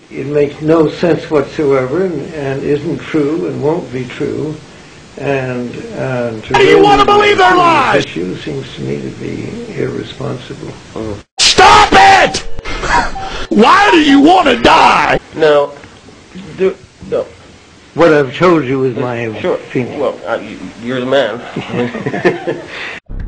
it makes no sense whatsoever and isn't true and won't be true. And to do you want to believe their lies? Issue seems to me to be irresponsible. Stop it! Why do you want to die? No. No. What I've told you is my opinion. Well, you're the man.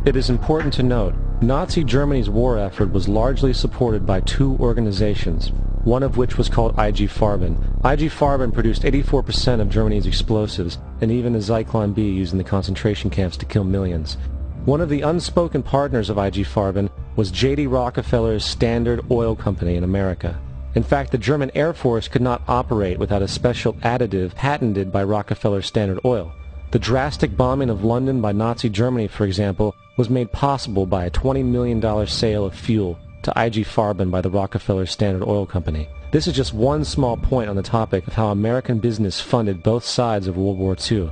It is important to note, Nazi Germany's war effort was largely supported by two organizations, one of which was called IG Farben. IG Farben produced 84% of Germany's explosives, and even the Zyklon B used in the concentration camps to kill millions. One of the unspoken partners of IG Farben was J.D. Rockefeller's Standard Oil Company in America. In fact, the German Air Force could not operate without a special additive patented by Rockefeller's Standard Oil. The drastic bombing of London by Nazi Germany, for example, was made possible by a $20 million sale of fuel to IG Farben by the Rockefeller Standard Oil Company. This is just one small point on the topic of how American business funded both sides of World War II.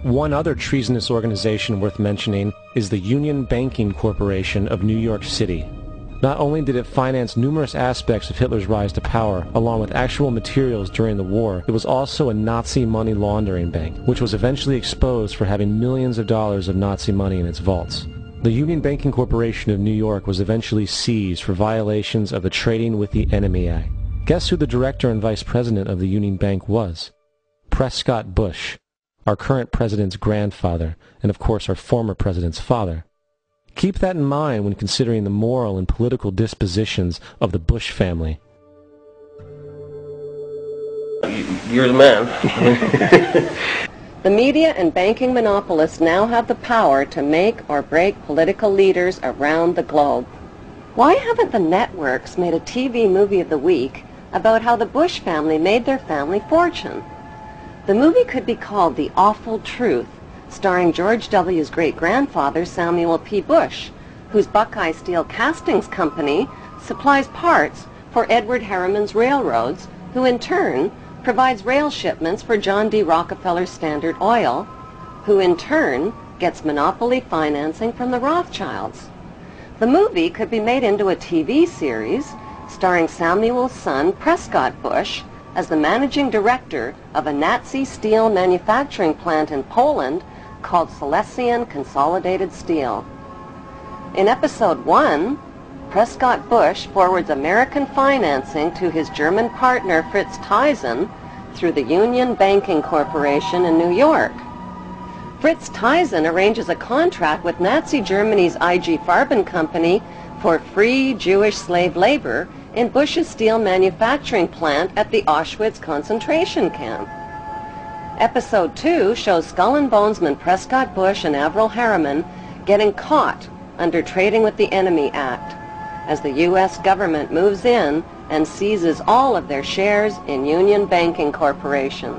One other treasonous organization worth mentioning is the Union Banking Corporation of New York City. Not only did it finance numerous aspects of Hitler's rise to power, along with actual materials during the war, it was also a Nazi money laundering bank, which was eventually exposed for having millions of dollars of Nazi money in its vaults. The Union Banking Corporation of New York was eventually seized for violations of the Trading with the Enemy Act. Guess who the director and vice president of the Union Bank was? Prescott Bush, our current president's grandfather, and of course our former president's father. Keep that in mind when considering the moral and political dispositions of the Bush family. You're the man. The media and banking monopolists now have the power to make or break political leaders around the globe. Why haven't the networks made a TV movie of the week about how the Bush family made their family fortune? The movie could be called The Awful Truth, starring George W.'s great-grandfather Samuel P. Bush, whose Buckeye Steel Castings Company supplies parts for Edward Harriman's railroads, who in turn provides rail shipments for John D. Rockefeller's Standard Oil, who in turn gets monopoly financing from the Rothschilds. The movie could be made into a TV series starring Samuel's son Prescott Bush as the managing director of a Nazi steel manufacturing plant in Poland called Silesian Consolidated Steel. In episode 1, Prescott Bush forwards American financing to his German partner Fritz Thyssen through the Union Banking Corporation in New York. Fritz Thyssen arranges a contract with Nazi Germany's IG Farben company for free Jewish slave labor in Bush's steel manufacturing plant at the Auschwitz concentration camp. Episode 2 shows Skull and Bonesman Prescott Bush and Averell Harriman getting caught under Trading with the Enemy Act as the U.S. government moves in and seizes all of their shares in Union Banking Corporation.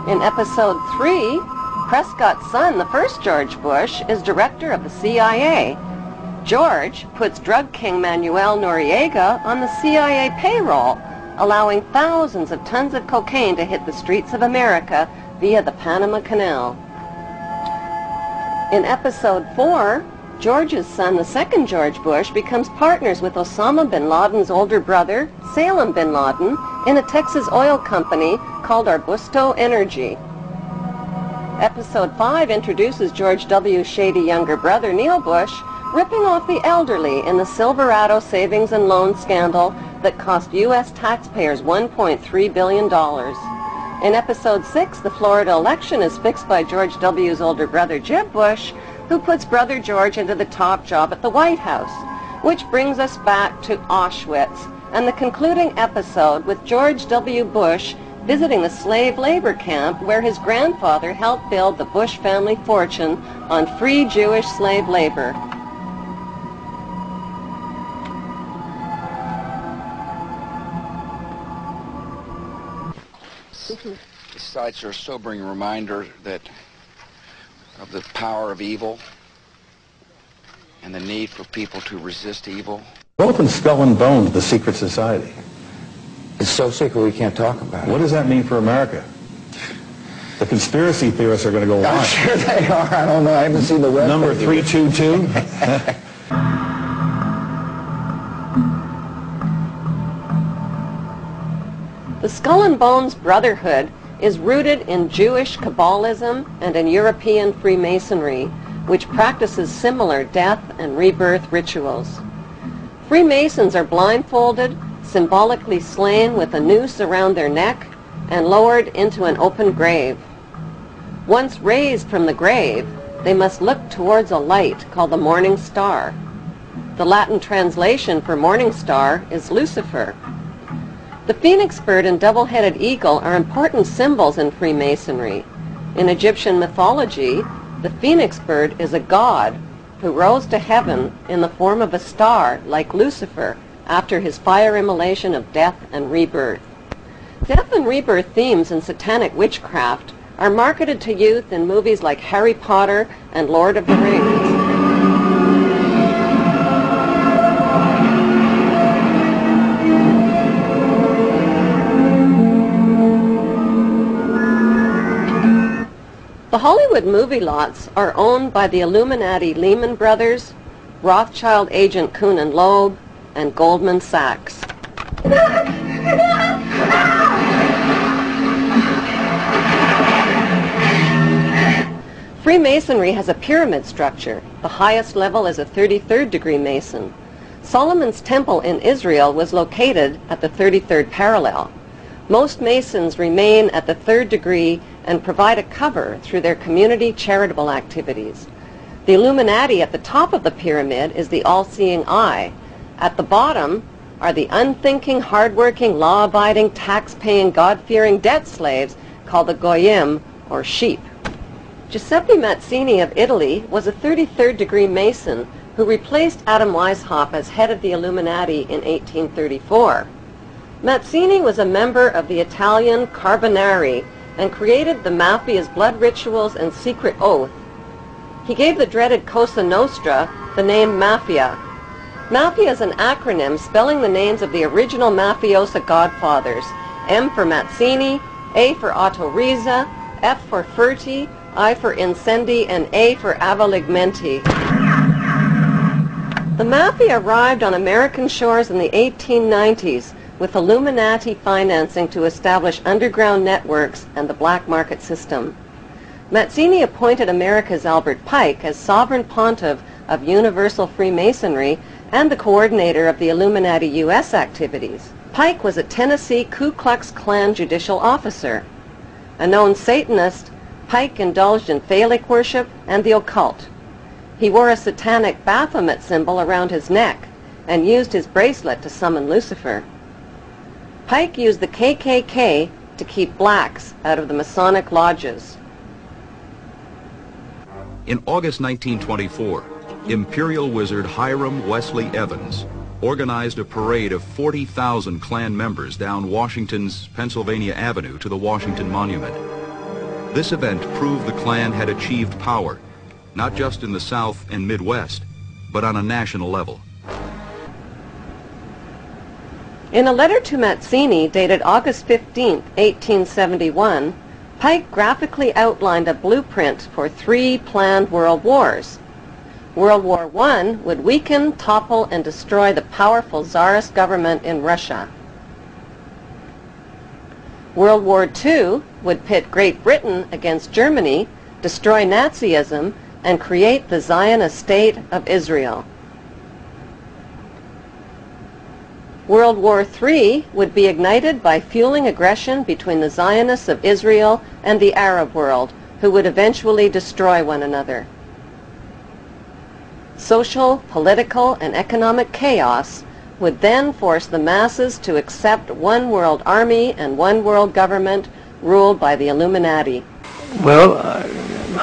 In episode 3, Prescott's son, the first George Bush, is director of the CIA. George puts drug king Manuel Noriega on the CIA payroll, allowing thousands of tons of cocaine to hit the streets of America via the Panama Canal. In episode 4, George's son, the second George Bush, becomes partners with Osama bin Laden's older brother, Salem bin Laden, in a Texas oil company called Arbusto Energy. Episode 5 introduces George W.'s shady younger brother, Neil Bush, ripping off the elderly in the Silverado savings and loan scandal that cost U.S. taxpayers $1.3 billion. In episode 6, the Florida election is fixed by George W.'s older brother, Jeb Bush, who puts brother George into the top job at the White House, which brings us back to Auschwitz and the concluding episode with George W. Bush visiting the slave labor camp where his grandfather helped build the Bush family fortune on free Jewish slave labor. The sights are a sobering reminder of the power of evil and the need for people to resist evil. Open Skull and Bones, the secret society. It's so secret we can't talk about it. What does that mean for America? The conspiracy theorists are going to go I'm on. sure they are. I don't know. I haven't seen the web. Number 322. The Skull and Bones Brotherhood is rooted in Jewish Kabbalism and in European Freemasonry, which practices similar death and rebirth rituals. Freemasons are blindfolded, symbolically slain with a noose around their neck, and lowered into an open grave. Once raised from the grave, they must look towards a light called the morning star. The Latin translation for morning star is Lucifer. The phoenix bird and double-headed eagle are important symbols in Freemasonry. In Egyptian mythology, the phoenix bird is a god who rose to heaven in the form of a star like Lucifer after his fire immolation of death and rebirth. Death and rebirth themes in satanic witchcraft are marketed to youth in movies like Harry Potter and Lord of the Rings. The Hollywood movie lots are owned by the Illuminati Lehman Brothers, Rothschild agent Kuhn and Loeb, and Goldman Sachs. Freemasonry has a pyramid structure. The highest level is a 33rd degree Mason. Solomon's Temple in Israel was located at the 33rd parallel. Most Masons remain at the 3rd degree and provide a cover through their community charitable activities. The Illuminati at the top of the pyramid is the all-seeing eye. At the bottom are the unthinking, hardworking, law-abiding, tax-paying, God-fearing debt slaves called the Goyim, or sheep. Giuseppe Mazzini of Italy was a 33rd degree Mason who replaced Adam Weishaupt as head of the Illuminati in 1834. Mazzini was a member of the Italian Carbonari and created the Mafia's blood rituals and secret oath. He gave the dreaded Cosa Nostra the name Mafia. Mafia is an acronym spelling the names of the original mafiosa godfathers: M for Mazzini, A for Otto Riza, F for Ferti, I for Incendi, and A for Avaligmenti. The Mafia arrived on American shores in the 1890s with Illuminati financing to establish underground networks and the black market system. Mazzini appointed America's Albert Pike as sovereign pontiff of Universal Freemasonry and the coordinator of the Illuminati U.S. activities. Pike was a Tennessee Ku Klux Klan judicial officer. A known Satanist, Pike indulged in phallic worship and the occult. He wore a satanic Baphomet symbol around his neck and used his bracelet to summon Lucifer. Pike used the KKK to keep blacks out of the Masonic lodges. In August 1924, Imperial Wizard Hiram Wesley Evans organized a parade of 40,000 Klan members down Washington's Pennsylvania Avenue to the Washington Monument. This event proved the Klan had achieved power, not just in the South and Midwest, but on a national level. In a letter to Mazzini dated August 15, 1871, Pike graphically outlined a blueprint for 3 planned world wars. World War I would weaken, topple, and destroy the powerful Tsarist government in Russia. World War II would pit Great Britain against Germany, destroy Nazism, and create the Zionist state of Israel. World War III would be ignited by fueling aggression between the Zionists of Israel and the Arab world, who would eventually destroy one another. Social, political, and economic chaos would then force the masses to accept one world army and one world government ruled by the Illuminati. Well,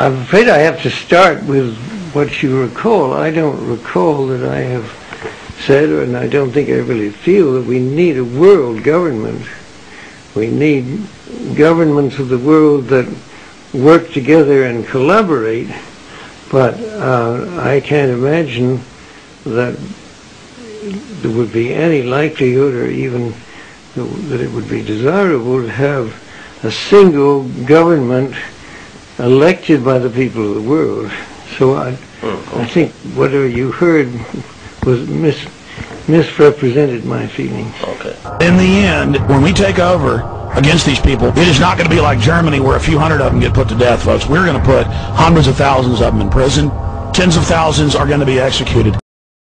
I'm afraid I have to start with what you recall. I don't recall that I have said, and I don't think I really feel, that we need a world government. We need governments of the world that work together and collaborate, but I can't imagine that there would be any likelihood or even that it would be desirable to have a single government elected by the people of the world. So I think whatever you heard was misrepresented my feelings. Okay. In the end, when we take over against these people, it is not going to be like Germany where a few hundred of them get put to death, folks. We're going to put hundreds of thousands of them in prison. Tens of thousands are going to be executed.